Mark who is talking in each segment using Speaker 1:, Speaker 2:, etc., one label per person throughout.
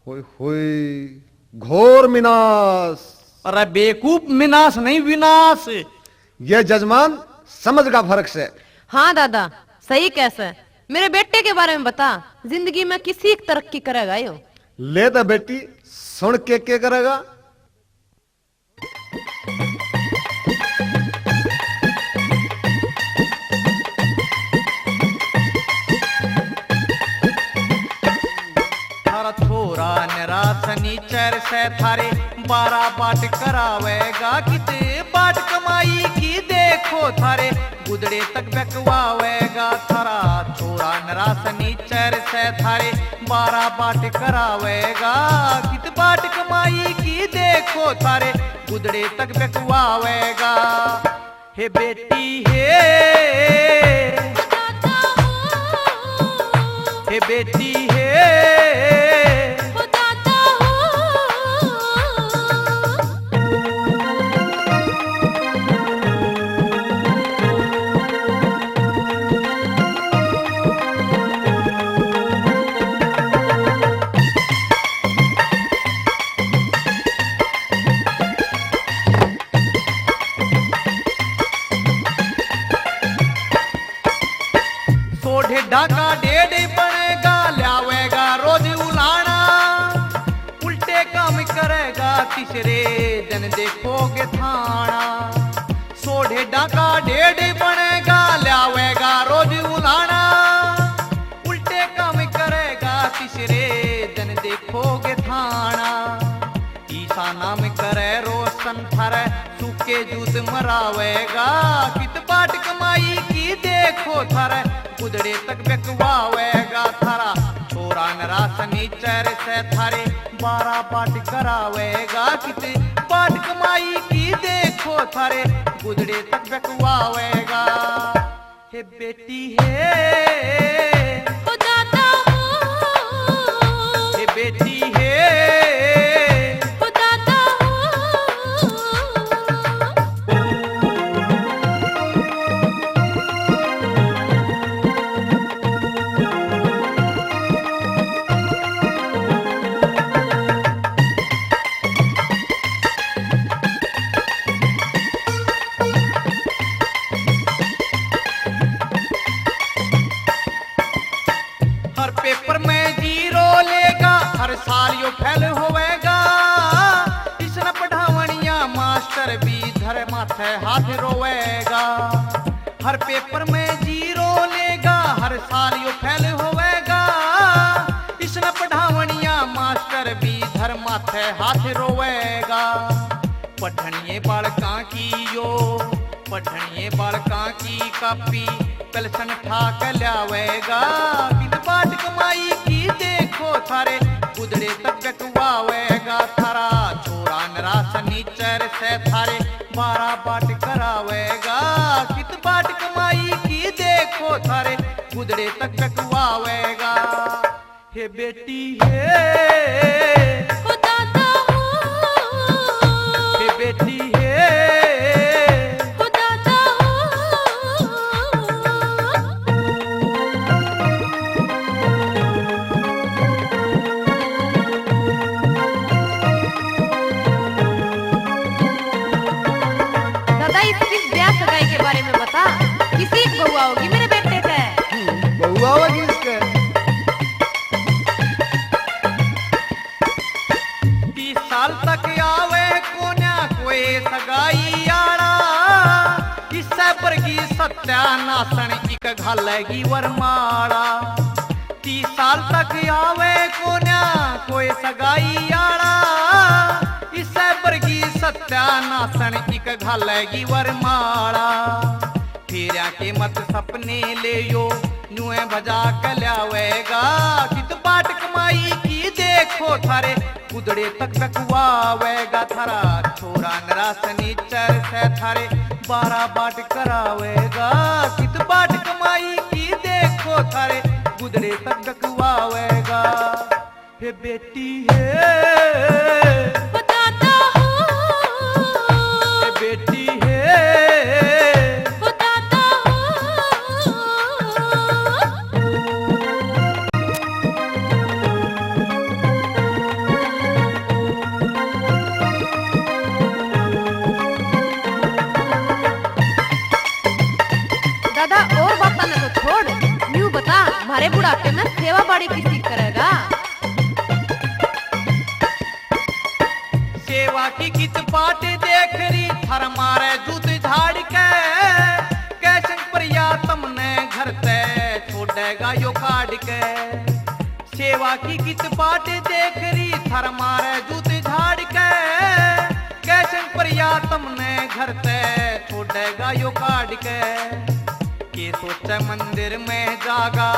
Speaker 1: होय होय, घोर विनाश।
Speaker 2: अरे बेवकूफ, विनाश नहीं विनाश।
Speaker 1: यह जजमान समझ का फर्क से।
Speaker 3: हाँ दादा, सही कैसे। मेरे बेटे के बारे में बता, जिंदगी में किसी की तरक्की करेगा यो।
Speaker 1: ले तो बेटी सुन के करेगा।
Speaker 2: थारा छोरा निराश नीचर से थारे 12 बाट करावेगा। किते बाट कमाई की देखो थारे गुदड़े तक बेकवावेगा। थारा छोरा निराश नीचर से थारे 12 बाट करावेगा। कित बाट कमाई की देखो थारे गुदड़े तक बेकवावेगा। हे बेटी हे बेटी सोढ़े ढाका डेढ़ बनेगा, लावेगा रोज उलाना। उल्टे काम करेगा तीसरे दिन देखोगे थाना। सोढ़े ढाका डेढ़ बनेगा, लावेगा रोज उलाना। उल्टे काम करेगा तीसरे दिन देखोगे थाना। ईसा नाम करे रोशन थारे सूखे जूत मरावेगा। कित बाट कमाई की देखो थारे गुदड़े तक बेकवावेगा। थारा छोरा नराश नीचर से थारे 12 बाट करावेगा। किते बाट कमाई की देखो थारे गुदड़े तक बेकवावेगा। हे बेटी हे बेटी हर पेपर में 0 लेगा, हर साल यो फेल होवेगा। इसने पढ़ावनिया मास्टर भी धर माथे हाथ रोवेगा। हर पेपर में 0 लेगा, हर साल यो फेल होवेगा। इसने पढ़ावनिया मास्टर भी धर माथे हाथ रोवेगा। पढ़निए बालका की यो, पढ़निए बालका की कापी पेंशन ठाक लावेगा। कित बाट कमाई की देखो थारे गुदड़े तक बेकवावेगा। थारा छोरा नराश नीचर से थारे 12 बाट करावेगा। कित बाट कमाई की देखो थारे गुदड़े तक बेकवावेगा। हे बेटी हे बेटी
Speaker 3: दादा, इस ब्याह सगाई के बारे में बता, किसी की बहू होगी मेरे बेटे का।
Speaker 1: बहुआ होगी इसके।
Speaker 2: 30 साल तक आवे कोन्या कोई सगाई आड़ा। इससे पर की सत्यानाशन एक घालेगी वरमाड़ा। 30 साल तक आवे कोन्या कोई सगाई आड़ा। इससे पर की सत्यानाशन एक घालेगी वरमाड़ा। फेरिया के मत सपने ले यो, नुए बजा के लावेगा। कित बाट कमाई की देखो थारे गुदड़े तक बेकवावेगा। थारा छोरा नराश नीचर से थारे 12 बाट करावेगा। कित बाट कमाई की देखो थारे गुदड़े तक बेकवावेगा। हे बेटी हे बेटी
Speaker 3: थारे बुढ़ापे में सेवा बाड़ी किसी करेगा।
Speaker 2: सेवा की कित बाट देख रही थर मारे जूत झाड़ के कैसन प्रिया तुमने घर ते छोड़ेगा यो काट के। सेवा की कित बाट देख रही थर मारे जूत झाड़ के कैसन प्रिया तुमने घर ते छोड़ेगा यो काट के सोचे मंदिर में जागा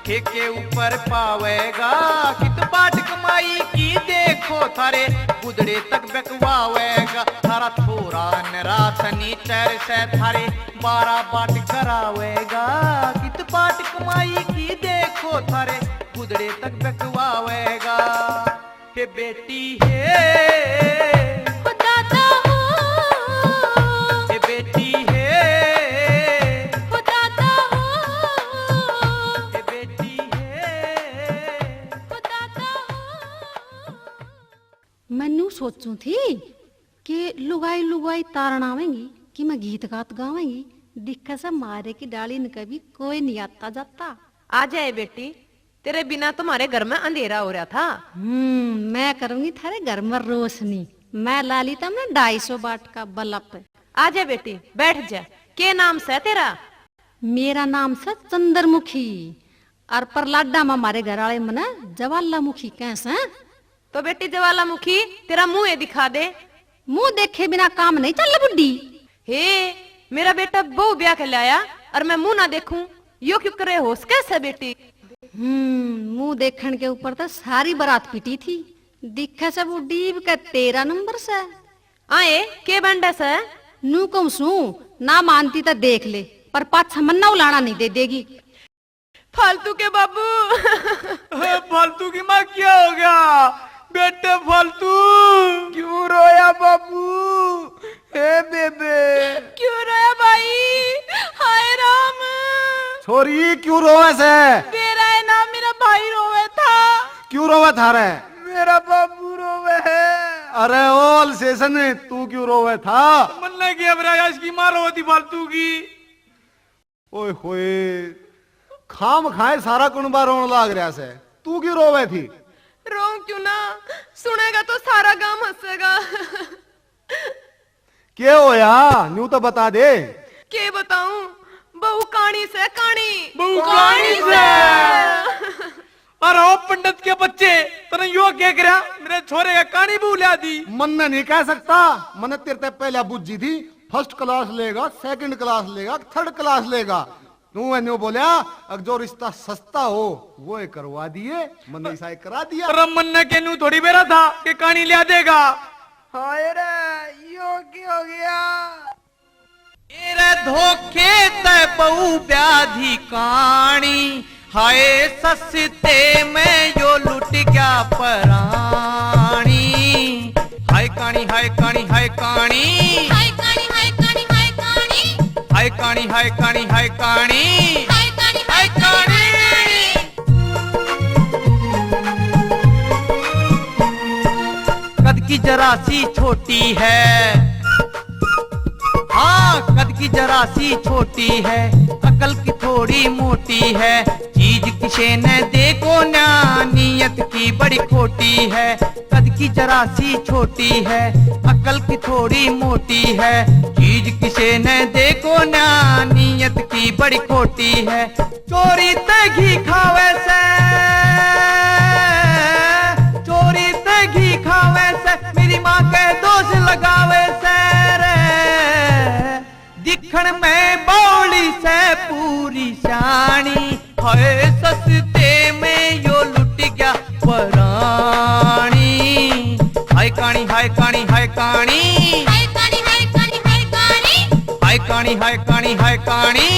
Speaker 2: ठेके ऊपर पावेगा। कित बाट कमाई की देखो थारे गुदड़े तक बेकवावेगा। थारा थोड़ा निराश नीचर से थारे 12 बाट करावेगा। कित बाट कमाई की देखो थारे गुदड़े तक बेकवावेगा। हे बेटी हे
Speaker 3: बताता हूँ,
Speaker 2: हे बेटी हे
Speaker 3: बताता
Speaker 2: हे बेटी हे
Speaker 3: बताता
Speaker 4: मैनू सोचू थी कि लुगाई लुगाई तारण आवेंगी कि मैं गीत गात गावेंगी। दिक्कत से मारे की डाली न कभी कोई नहीं आता जाता।
Speaker 3: आ जाए बेटी, तेरे बिना तुम्हारे घर में अंधेरा हो रहा था।
Speaker 4: मैं करूंगी थारे घर में रोशनी। मैं लाली तमने 250 वाट का बल्ब।
Speaker 3: आ जा बेटी, बैठ जा। के नाम से तेरा?
Speaker 4: मेरा नाम से चंद्रमुखी और परलाडा में हमारे घर वाले मना जवालामुखी कैसे।
Speaker 3: तो बेटी ज्वालामुखी तेरा मुंह दिखा दे।
Speaker 4: मुंह देखे बिना काम नहीं चल बुड्ढी।
Speaker 3: हे मेरा बेटा बहु ब्याह के लाया और मैं मुंह ना देखूं, यो क्यों करे होश कैसे बेटी?
Speaker 4: मुंह देखने के ऊपर तो सारी बारात पिटी थी। दिखे से बुड्ढी का 13 नंबर से
Speaker 3: आए के बंडा से
Speaker 4: नू कहूं सू ना मानती तो देख ले, पर पाछा मन्ना उलाना नहीं दे देगी।
Speaker 3: फालतू के बाबू।
Speaker 2: फालतू की माँ क्या हो गया बेटे? फालतू क्यों रोया बाबू? हे बेबे
Speaker 3: क्यों रोया भाई? हाय राम।
Speaker 1: छोरी क्यों रोवे से?
Speaker 3: मेरा है ना, मेरा भाई रोवे था।
Speaker 1: क्यों रोवे थारे?
Speaker 2: मेरा बाबू रोवे है।
Speaker 1: अरे ओल सेशन तू क्यों रोवे था?
Speaker 2: मन्ने की अब रायास की मार होती फालतू की।
Speaker 1: ओए होए खाम खाए सारा कुनबा रोन लाग रहा से। तू क्यों रोवे थी?
Speaker 3: रो क्यों ना, सुनेगा तो सारा गांव हंसेगा।
Speaker 1: क्या होया न्यू तो बता दे।
Speaker 3: के बताऊं, बहू कहानी से कहानी।
Speaker 2: बहू कहानी से। अरे ओ पंडित के बच्चे तने यो क्या करा? मेरे छोरे का कहानी भूला दी।
Speaker 1: मन ने नहीं कह सकता। मन तेरे ते पहले बुझी थी फर्स्ट क्लास लेगा, सेकंड क्लास लेगा, थर्ड क्लास लेगा। तू न्यू बोलिया अब जो रिश्ता सस्ता हो वो करवा दिए। मन ने ऐसा करा दिया।
Speaker 2: पर मन के नू थोड़ी बेरा था कि कहानी लिया देगा। हाय रे यो क्या हो गया? तेरे धोखे ते बहु व्याधि कहानी। हाय सस्ते में यो लुट गया परानी। हाय कहानी हाय कहानी हाय कहानी
Speaker 5: हाय कहानी हाय कहानी हाय कहानी
Speaker 2: हाय कहानी हाय कहानी हाय कहानी
Speaker 5: हाय कहानी
Speaker 2: हाय कहानी। कद की जरा सी छोटी है, हाँ कद की जरा सी छोटी है, अकल की थोड़ी मोटी है। चीज किसे न देखो ना नीयत की बड़ी खोटी है। कद की जरा सी छोटी है, अकल की थोड़ी मोटी है। चीज किसे न देखो ना नीयत की बड़ी खोटी है। चोरी ते घी खावे से, चोरी ते घी खावे से, मेरी माँ के दोष लगावे से रे। दिखण में बौली से पूरी शानी। हाय सस्ते में यो लुट गया परानी। हाय कहानी हाय कहानी हाय कहानी
Speaker 5: हाय कहानी हाय कहानी हाय कहानी
Speaker 2: हाय कहानी हाय कहानी हाय कहानी।